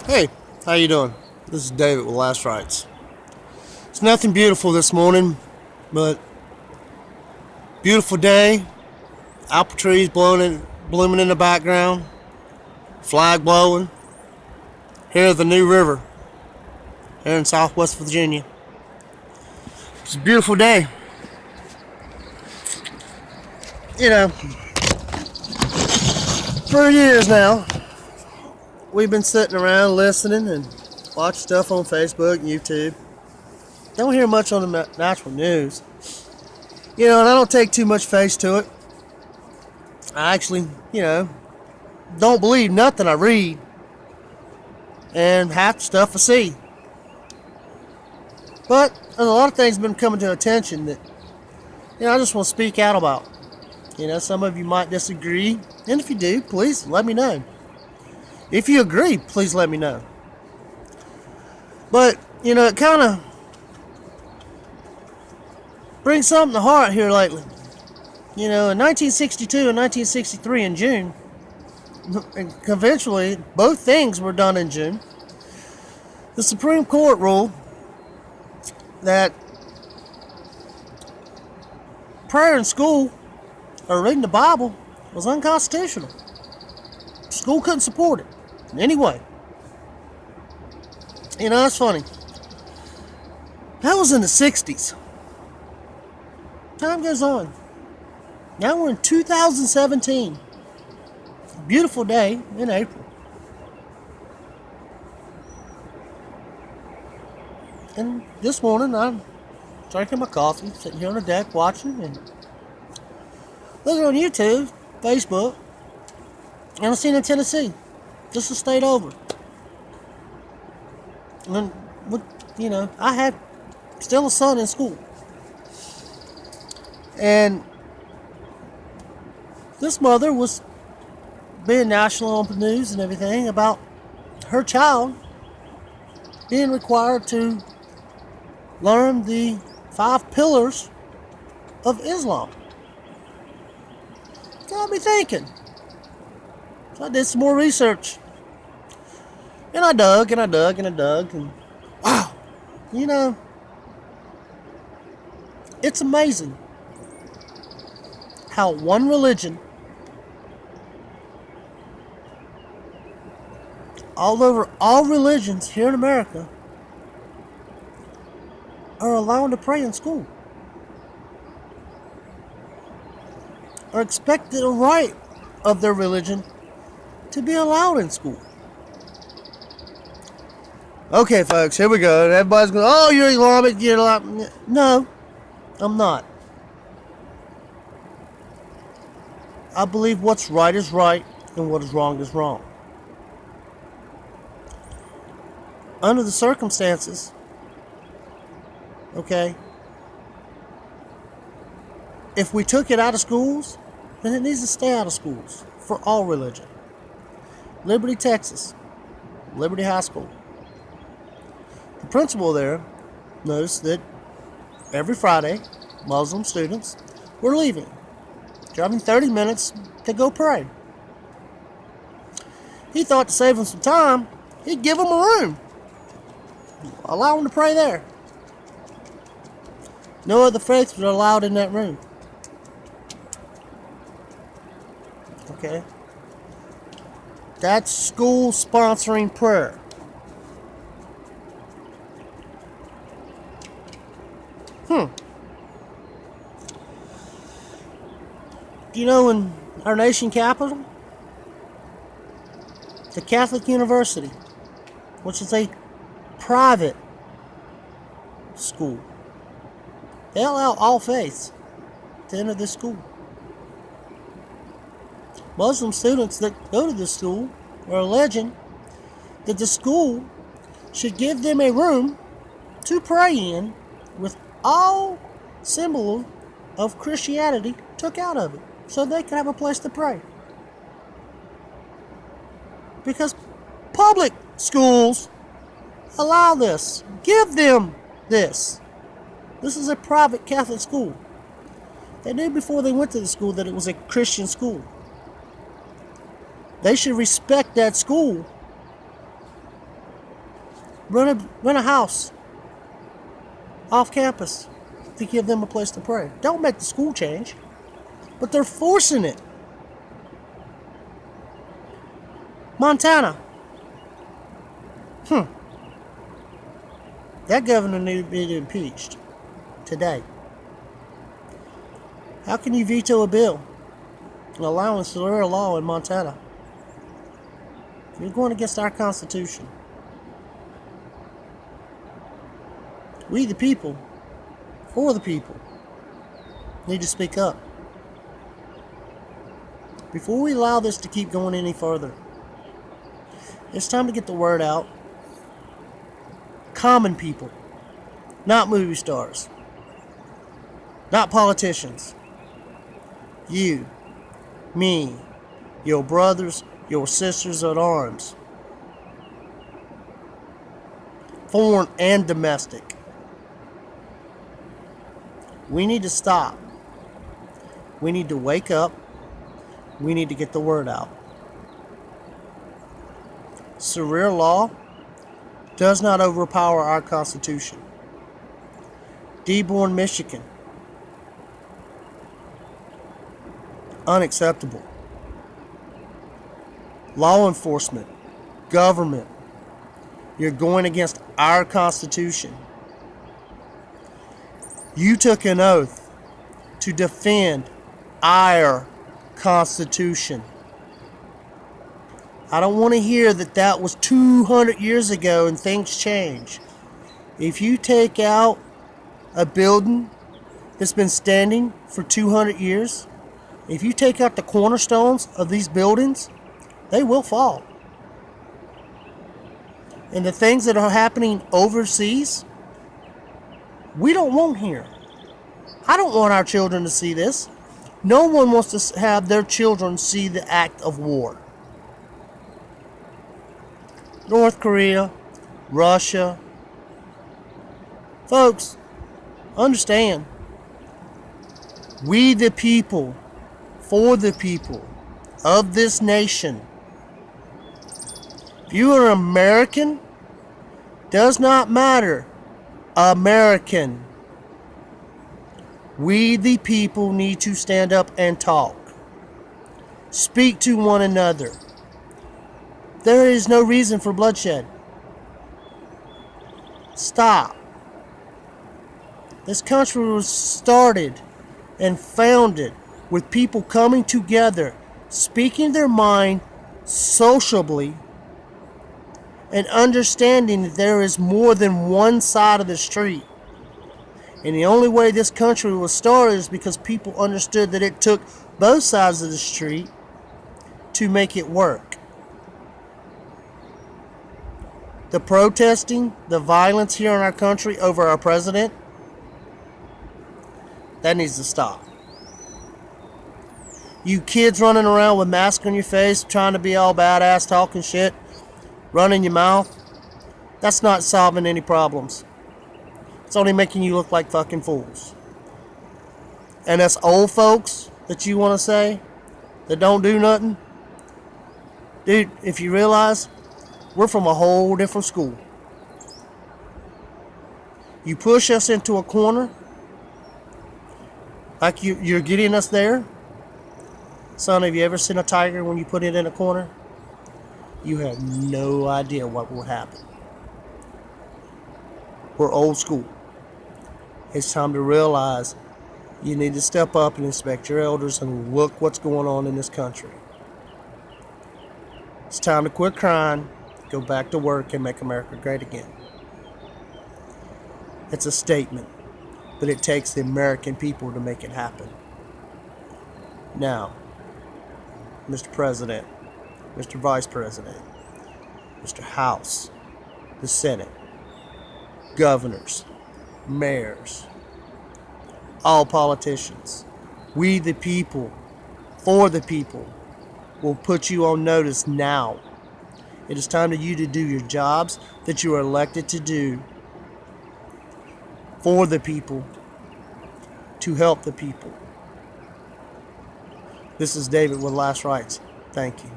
Hey, how you doing? This is David with Last Rights. It's nothing beautiful this morning, but beautiful day. Apple trees blooming in the background. Flag blowing. Here at the New River, here in Southwest Virginia. It's a beautiful day. You know, for years now, we've been sitting around listening and watching stuff on Facebook and YouTube. Don't hear much on the natural news. And I don't take too much face to it. I actually, don't believe nothing I read and half the stuff I see. But a lot of things have been coming to attention that, I just want to speak out about. Some of you might disagree, and if you do, please let me know. If you agree, please let me know. But, it kind of brings something to heart here lately. In 1962 and 1963 in June, conventionally, both things were done in June. The Supreme Court ruled that prayer in school or reading the Bible was unconstitutional. School couldn't support it in any way. It's funny. That was in the 60s. Time goes on. Now we're in 2017. Beautiful day in April. And this morning I'm drinking my coffee, sitting here on the deck watching and looking on YouTube, Facebook, and I seen in Tennessee, just a state over. And I had still a son in school. And this mother was being national on the news and everything about her child being required to learn the 5 pillars of Islam. Got me thinking. So I did some more research. And I dug and wow, it's amazing how one religion all over all religions here in America are allowed to pray in school. Are expected a right of their religion to be allowed in school. Okay, folks, here we go. Everybody's going, oh, you're Islamic, you're Islamic. No, I'm not. I believe what's right is right and what is wrong is wrong. Under the circumstances, okay, if we took it out of schools, then it needs to stay out of schools for all religion. Liberty, Texas, Liberty High School. The principal there noticed that every Friday, Muslim students were leaving, driving 30 minutes to go pray. He thought to save them some time, he'd give them a room. Allow them to pray there. No other faiths were allowed in that room. Okay? That's school sponsoring prayer. In our nation capital, the Catholic University, which is a private school, they allow all faiths to enter this school. Muslim students that go to this school are alleging that the school should give them a room to pray in with all symbol of Christianity took out of it, so they can have a place to pray. Because public schools allow this. Give them this. This is a private Catholic school. They knew before they went to the school that it was a Christian school. They should respect that school Rent a house off campus to give them a place to pray. Don't make the school change, but they're forcing it. Montana. That governor needs to be impeached today. How can you veto a bill allowing Sharia law in Montana? You're going against our Constitution. We the people, for the people, need to speak up. Before we allow this to keep going any further, it's time to get the word out. Common people, not movie stars, not politicians. You, me, your brothers, your sisters at arms, foreign and domestic. We need to stop. We need to wake up. We need to get the word out. Sharia law does not overpower our Constitution. Dearborn, Michigan. Unacceptable. Law enforcement, government, you're going against our Constitution. You took an oath to defend our Constitution. I don't want to hear that was 200 years ago and things change. If you take out a building that's been standing for 200 years, if you take out the cornerstones of these buildings, they will fall. And the things that are happening overseas, we don't want here. I don't want our children to see this. No one wants to have their children see the act of war. North Korea, Russia. Folks, understand. We the people, for the people of this nation. If you are American, does not matter. American. We the people need to stand up and talk. Speak to one another. There is no reason for bloodshed. Stop. This country was started and founded with people coming together, speaking their mind sociably, and understanding that there is more than one side of the street. And the only way this country was started is because people understood that it took both sides of the street to make it work. The protesting, the violence here in our country over our president, that needs to stop. You kids running around with masks on your face, trying to be all badass, talking shit, running your mouth, that's not solving any problems. It's only making you look like fucking fools. And us old folks that you want to say that don't do nothing, dude, if you realize, we're from a whole different school. You push us into a corner, like you're getting us there. Son, have you ever seen a tiger when you put it in a corner? You have no idea what will happen. We're old school. It's time to realize you need to step up and inspect your elders and look what's going on in this country. It's time to quit crying, go back to work, and make America great again. It's a statement, but it takes the American people to make it happen. Now, Mr. President, Mr. Vice President, Mr. House, the Senate, governors, mayors, all politicians, we the people, for the people, will put you on notice now. It is time for you to do your jobs that you are elected to do for the people, to help the people. This is David with Last Rights. Thank you.